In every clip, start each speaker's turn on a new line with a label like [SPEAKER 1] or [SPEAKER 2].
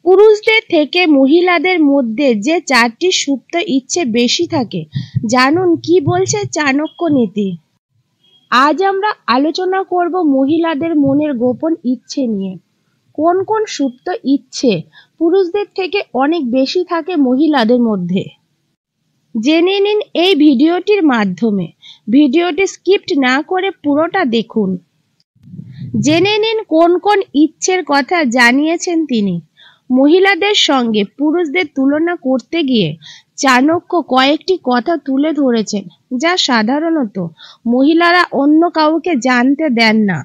[SPEAKER 1] পুরুষদের থেকে মহিলাদের মধ্যে যে 4টি সুপ্ত ইচ্ছে বেশি থাকে, জানুন কি বলছে চাণক্য নীতি। আজ আমরা আলোচনা করব মহিলাদের মনের গোপন ইচ্ছে নিয়ে। কোন কোন সুপ্ত ইচ্ছে পুরুষদের থেকে অনেক বেশি থাকে মহিলাদের মধ্যে, জেনে নিন এই ভিডিওটির মাধ্যমে। ভিডিওটি স্কিপ না করে পুরোটা দেখুন। জেনে নিন কোন কোন ইচ্ছের কথা জানিয়েছেন তিনি। মহিলাদের সঙ্গে পুরুষদের তুলনা করতে গিয়ে চাণক্য কয়েকটি কথা তুলে ধরেছেন, যা সাধারণত মহিলারা অন্য কাউকে জানতে দেন না।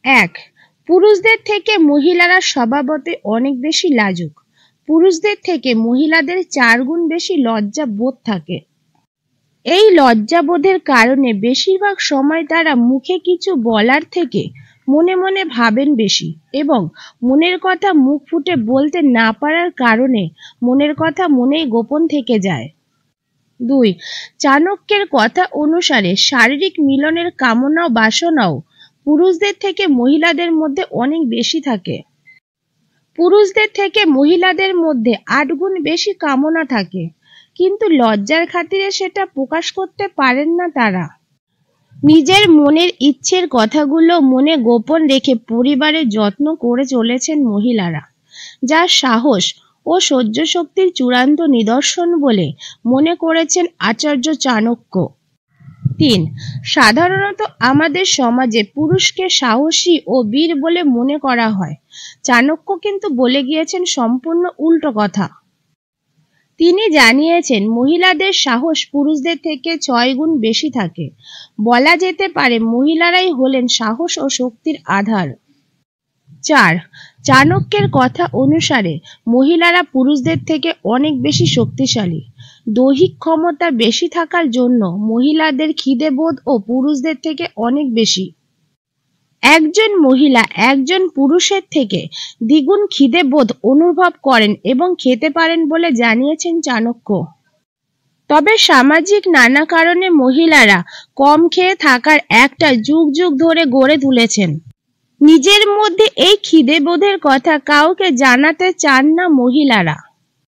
[SPEAKER 1] 1. পুরুষদের থেকে মহিলারা স্বভাবতই অনেক বেশি লাজুক। পুরুষদের থেকে মহিলাদের 4 গুণ বেশি লজ্জা বোধ থাকে। এই লজ্জাবোধের কারণে বেশিরভাগ সময় তারা মুখে কিছু বলার থেকে মনে মনে ভাবেন বেশি, এবং মনের কথা মুখ ফুটে বলতে না পারার কারণে মনের কথা মনেই গোপন থেকে যায়। 2. চাণক্যের কথা অনুসারে শারীরিক মিলনের কামনা ও বাসনাও পুরুষদের থেকে মহিলাদের মধ্যে অনেক বেশি থাকে। পুরুষদের থেকে মহিলাদের মধ্যে 8 গুণ বেশি কামনা থাকে, কিন্তু লজ্জার খাতিরে সেটা প্রকাশ করতে পারেন না তারা। নিজের মনের ইচ্ছের কথাগুলো মনে গোপন রেখে পরিবারের যত্ন করে চলেছেন মহিলারা, যা সাহস ও সহ্য শক্তির চূড়ান্ত নিদর্শন বলে মনে করেছেন আচার্য চাণক্য। 3. সাধারণত আমাদের সমাজে পুরুষকে সাহসী ও বীর বলে মনে করা হয়। চাণক্য কিন্তু বলে গিয়েছেন সম্পূর্ণ উল্টো কথা। তিনি জানিয়েছেন মহিলাদের সাহস পুরুষদের থেকে 6 গুণ বেশি থাকে। বলা যেতে পারে মহিলারাই হলেন সাহস ও শক্তির আধার। 4. চাণক্যের কথা অনুসারে মহিলারা পুরুষদের থেকে অনেক বেশি শক্তিশালী। দৈহিক ক্ষমতা বেশি থাকার জন্য মহিলাদের খিদে বোধ ও পুরুষদের থেকে অনেক বেশি। একজন মহিলা একজন পুরুষের থেকে দ্বিগুণ খিদে বোধ অনুভব করেন এবং খেতে পারেন বলে জানিয়েছেন চাণক্য। তবে সামাজিক নানা কারণে মহিলারা কম খেয়ে থাকার একটা যুগ যুগ ধরে গড়ে তুলেছেন। নিজের মধ্যে এই খিদে বোধের কথা কাউকে জানাতে চান না মহিলারা।